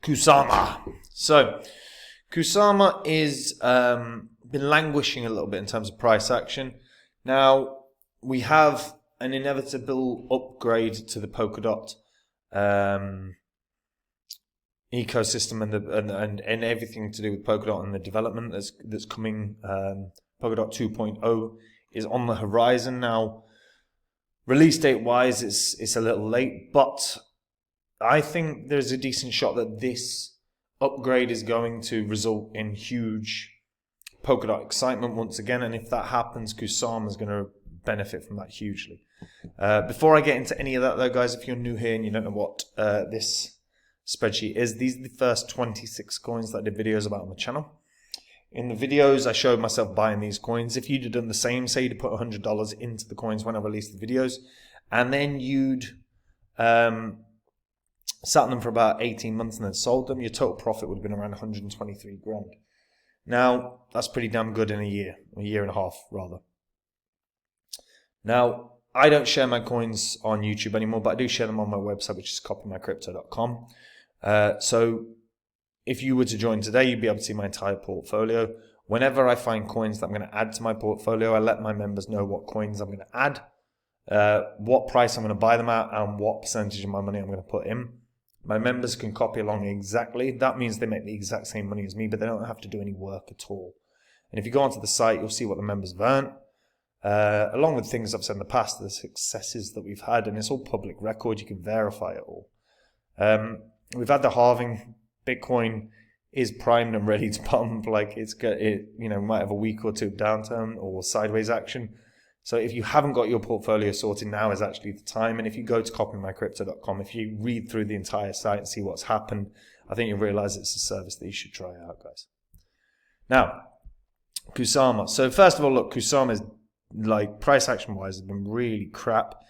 Kusama. So, Kusama is been languishing a little bit in terms of price action. Now, we have an inevitable upgrade to the Polkadot ecosystem and everything to do with Polkadot and the development that's coming. Polkadot 2.0 is on the horizon now. Release date wise, it's a little late, but I think there's a decent shot that this upgrade is going to result in huge Polkadot excitement once again, and if that happens, Kusama is going to benefit from that hugely. Before I get into any of that though, guys, if you're new here and you don't know what this spreadsheet is, these are the first 26 coins that I did videos about on the channel. In the videos, I showed myself buying these coins. If you'd have done the same, say you'd put $100 into the coins when I released the videos, and then you'd sat on them for about 18 months and then sold them, your total profit would have been around 123 grand. Now, that's pretty damn good in a year and a half, rather. Now, I don't share my coins on YouTube anymore, but I do share them on my website, which is copymycrypto.com. So if you were to join today, you'd be able to see my entire portfolio. Whenever I find coins that I'm going to add to my portfolio, I let my members know what coins I'm going to add, what price I'm going to buy them at, and what percentage of my money I'm going to put in. My members can copy along exactly. That means they make the exact same money as me, but they don't have to do any work at all. And if you go onto the site, you'll see what the members have earned, along with things I've said in the past, the successes that we've had, and it's all public record. You can verify it all. We've had the halving. Bitcoin is primed and ready to pump. Like might have a week or two of downturn or sideways action. So if you haven't got your portfolio sorted, now is actually the time. And if you go to copymycrypto.com, if you read through the entire site and see what's happened, I think you'll realize it's a service that you should try out, guys. Now, Kusama. So first of all, look, Kusama is, like, price action wise, has been really crap.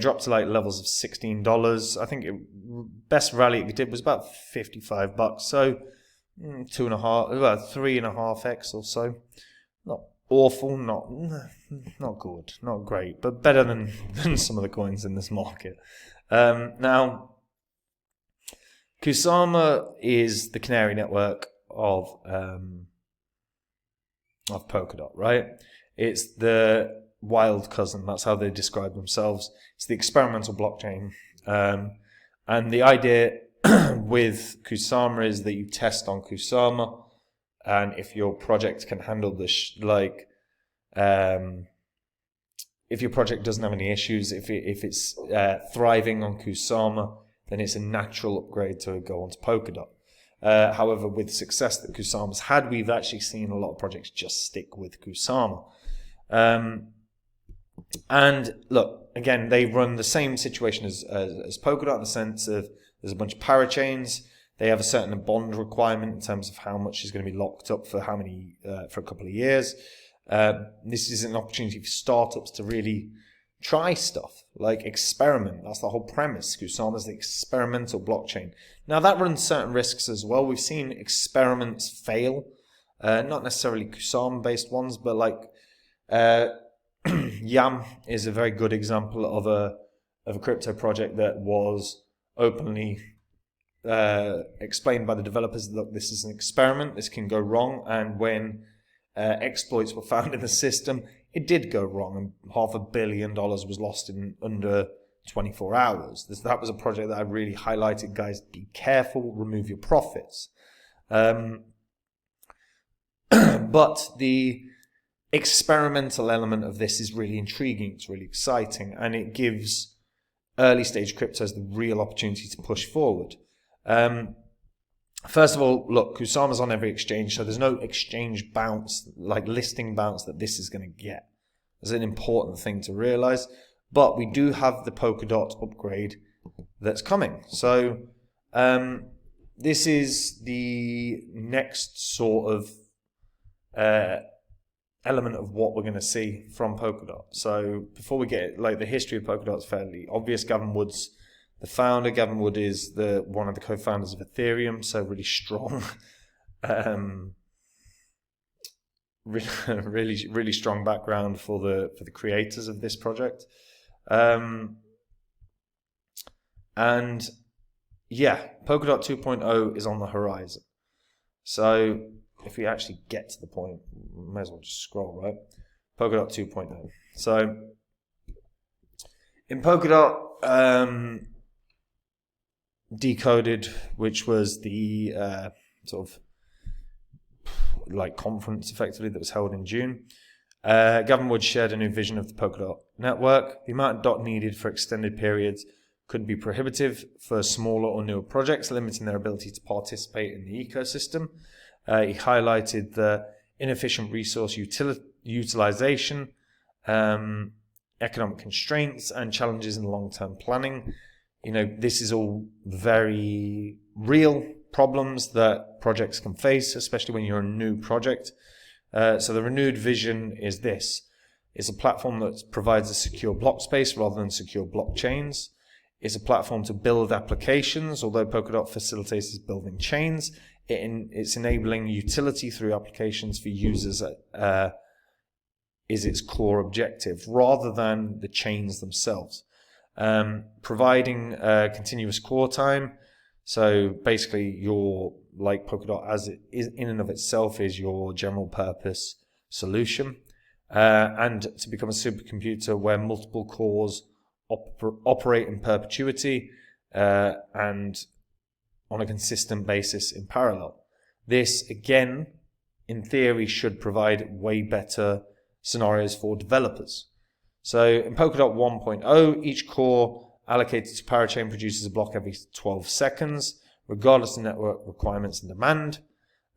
Dropped to like levels of $16. I think best rally it did was about $55. So 3.5x or so. Not awful, not good, not great, but better than some of the coins in this market. Now, Kusama is the canary network of Polkadot, right? It's the wild cousin. That's how they describe themselves. It's the experimental blockchain. And the idea with Kusama is that you test on Kusama, and if your project can handle this, if your project doesn't have any issues, if it's thriving on Kusama, then it's a natural upgrade to go onto Polkadot. However, with success that Kusama's had, we've actually seen a lot of projects just stick with Kusama. And look, again, they run the same situation as Polkadot in the sense of there's a bunch of parachains. They have a certain bond requirement in terms of how much is going to be locked up for for a couple of years. This is an opportunity for startups to really try stuff, like experiment. That's the whole premise. Kusama is the experimental blockchain. Now, that runs certain risks as well. We've seen experiments fail, not necessarily Kusama-based ones, but like Yam is a very good example of a crypto project that was openly explained by the developers. Look, this is an experiment. This can go wrong, and when exploits were found in the system, it did go wrong, and $500 million was lost in under 24 hours. That was a project that I really highlighted, guys. Be careful, remove your profits. But the experimental element of this is really intriguing. It's really exciting, and it gives early stage cryptos the real opportunity to push forward. First of all, look, Kusama's on every exchange, so there's no exchange bounce, like listing bounce, that this is going to get. It's an important thing to realize. But we do have the Polkadot upgrade that's coming. So this is the next sort of element of what we're going to see from Polkadot. So before we get the history of Polkadot is fairly obvious. Gavin Wood's the founder. Gavin Wood is one of the co-founders of Ethereum, so really strong, really strong background for the creators of this project. And yeah, Polkadot 2.0 is on the horizon. So if we actually get to the point, might as well just scroll, right? Polkadot 2.0. So in Polkadot, Decoded, which was the sort of like conference effectively that was held in June, Gavin Wood shared a new vision of the Polkadot network. The amount of dot needed for extended periods could be prohibitive for smaller or newer projects, limiting their ability to participate in the ecosystem. He highlighted the inefficient resource utilization, economic constraints, and challenges in long-term planning. This is all very real problems that projects can face, especially when you're a new project. So the renewed vision is this. It's a platform that provides a secure block space rather than secure blockchains. It's a platform to build applications, although Polkadot facilitates building chains. It's enabling utility through applications for users is its core objective, rather than the chains themselves. Providing continuous core time. So basically, your like Polkadot as it is in and of itself is your general purpose solution, and to become a supercomputer where multiple cores operate in perpetuity and on a consistent basis in parallel. This, again, in theory, should provide way better scenarios for developers. So in Polkadot 1.0, each core allocated to parachain produces a block every 12 seconds, regardless of network requirements and demand.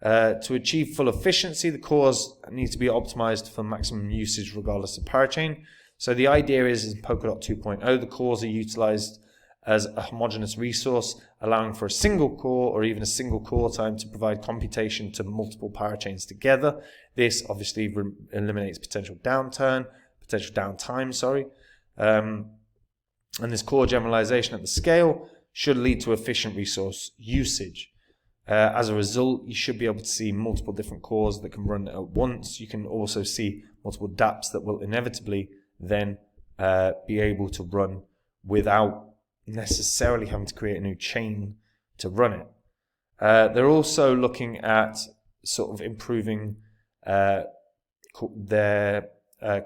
To achieve full efficiency, the cores need to be optimized for maximum usage regardless of parachain. So the idea is in Polkadot 2.0, the cores are utilized as a homogeneous resource, allowing for a single core or even a single core time to provide computation to multiple parachains together. This obviously eliminates potential downtime, and this core generalization at the scale should lead to efficient resource usage. As a result, you should be able to see multiple different cores that can run at once. You can also see multiple dApps that will inevitably then be able to run without necessarily having to create a new chain to run it. They're also looking at sort of improving their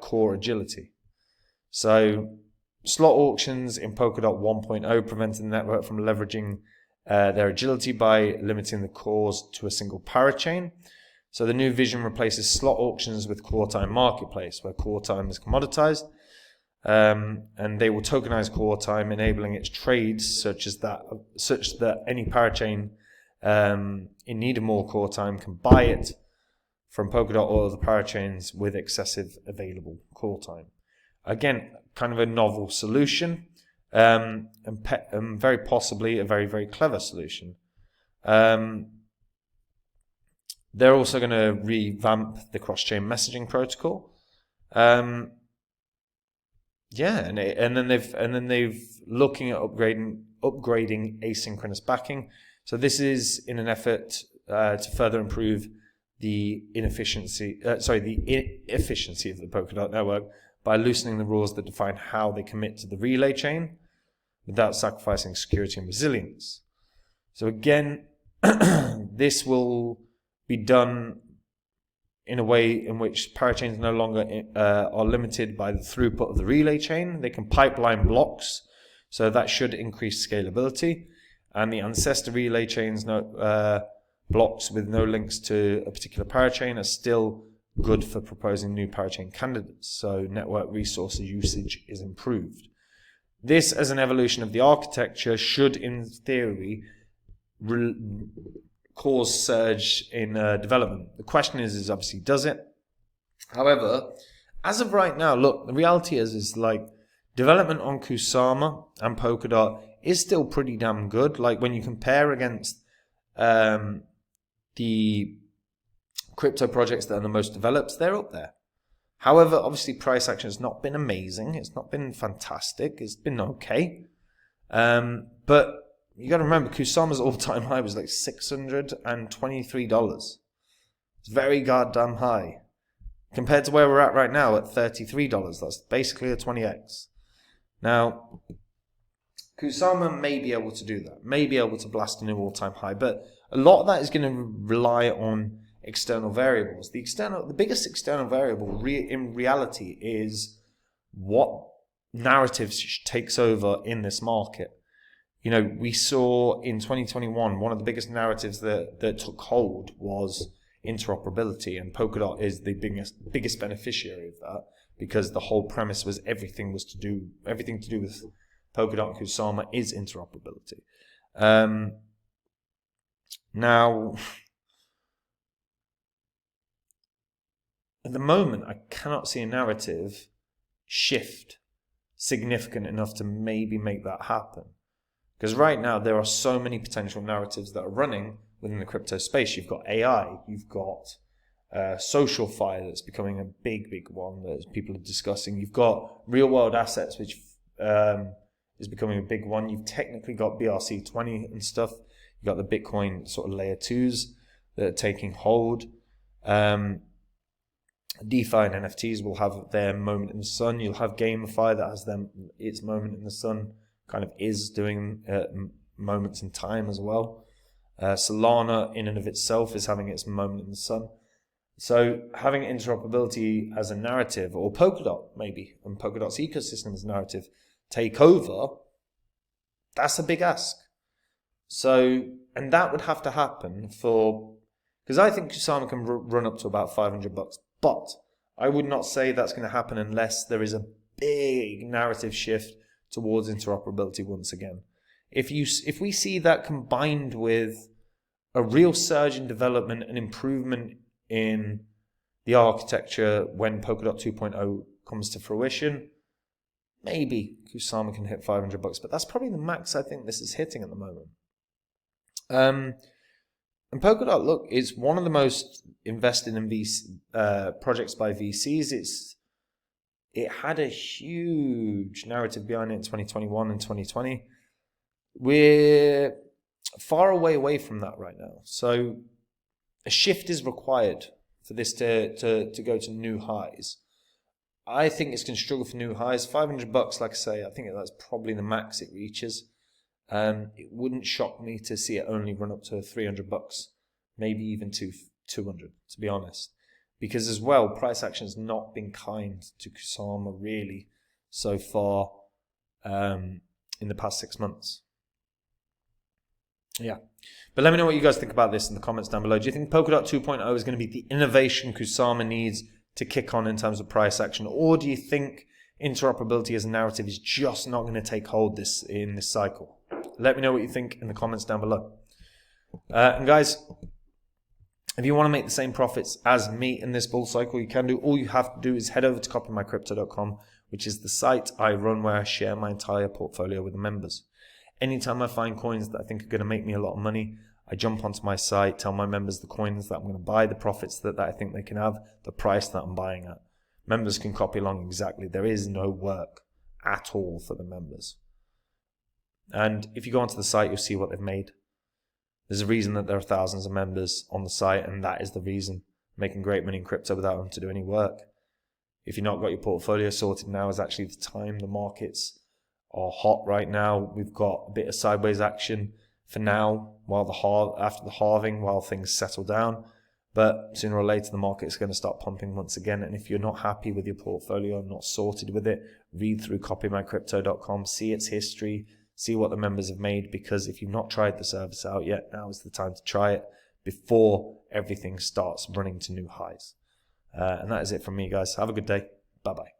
core agility. So slot auctions in Polkadot 1.0 prevented the network from leveraging their agility by limiting the cores to a single parachain. So the new vision replaces slot auctions with core time marketplace, where core time is commoditized, and they will tokenize core time, enabling its trades such that any parachain in need of more core time can buy it from Polkadot or other parachains with excessive available core time. Again, kind of a novel solution, and very possibly a very, very clever solution. They're also going to revamp the cross-chain messaging protocol. And then they've looking at upgrading asynchronous backing. So this is in an effort to further improve the efficiency of the Polkadot network by loosening the rules that define how they commit to the relay chain without sacrificing security and resilience. So again, this will be done in a way in which parachains no longer are limited by the throughput of the relay chain. They can pipeline blocks, so that should increase scalability. And the ancestor relay chains, blocks with no links to a particular parachain, are still good for proposing new parachain candidates, so network resource usage is improved. This, as an evolution of the architecture, should, in theory, cause surge in development. The question is obviously, does it? However, as of right now, look, the reality is like development on Kusama and Polkadot is still pretty damn good. Like when you compare against the crypto projects that are the most developed, they're up there. However, obviously price action has not been amazing. It's not been fantastic. It's been okay. But you got to remember, Kusama's all-time high was like $623. It's very goddamn high. Compared to where we're at right now at $33. That's basically a 20x. Now, Kusama may be able to do that, may be able to blast a new all-time high, but a lot of that is going to rely on external variables. The biggest external variable in reality is what narratives takes over in this market. You know, we saw in 2021, one of the biggest narratives that took hold was interoperability, and Polkadot is the biggest beneficiary of that, because the whole premise was everything to do with Polkadot and Kusama is interoperability. Now, at the moment, I cannot see a narrative shift significant enough to maybe make that happen. Because right now, there are so many potential narratives that are running within the crypto space. You've got AI, you've got social fire that's becoming a big one that people are discussing. You've got real world assets, which is becoming a big one. You've technically got BRC20 and stuff. You've got the Bitcoin sort of layer 2s that are taking hold. DeFi and NFTs will have their moment in the sun. You'll have GameFi that has its moment in the sun, kind of is doing moments in time as well. Solana in and of itself is having its moment in the sun. So having interoperability as a narrative, or Polkadot maybe, and Polkadot's ecosystem as a narrative take over, that's a big ask. So, and that would have to happen because I think Kusama can run up to about $500, but I would not say that's going to happen unless there is a big narrative shift towards interoperability once again. If we see that combined with a real surge in development and improvement in the architecture when Polkadot 2.0 comes to fruition, maybe Kusama can hit $500, but that's probably the max I think this is hitting at the moment. And Polkadot, look, is one of the most invested in projects by VCs. It had a huge narrative behind it in 2021 and 2020. We're far away from that right now. So a shift is required for this to go to new highs. I think it's going to struggle for new highs. $500, like I say, I think that's probably the max it reaches. It wouldn't shock me to see it only run up to $300, maybe even to $200, to be honest. Because as well, price action has not been kind to Kusama really so far in the past 6 months. Yeah. But let me know what you guys think about this in the comments down below. Do you think Polkadot 2.0 is going to be the innovation Kusama needs to kick on in terms of price action? Or do you think interoperability as a narrative is just not going to take hold in this cycle? Let me know what you think in the comments down below. And guys, if you want to make the same profits as me in this bull cycle, you can do. All you have to do is head over to copymycrypto.com, which is the site I run where I share my entire portfolio with the members. Anytime I find coins that I think are going to make me a lot of money, I jump onto my site, tell my members the coins that I'm going to buy, the profits that I think they can have, the price that I'm buying at. Members can copy along exactly. There is no work at all for the members. And if you go onto the site, you'll see what they've made. There's a reason that there are thousands of members on the site, and that is the reason. Making great money in crypto without having to do any work. If you've not got your portfolio sorted, now is actually the time. The markets are hot right now. We've got a bit of sideways action for now, after the halving, while things settle down. But sooner or later, the market's going to start pumping once again. And if you're not happy with your portfolio, not sorted with it, read through copymycrypto.com, see its history, see what the members have made. Because if you've not tried the service out yet, now is the time to try it before everything starts running to new highs. And that is it from me, guys. Have a good day. Bye-bye.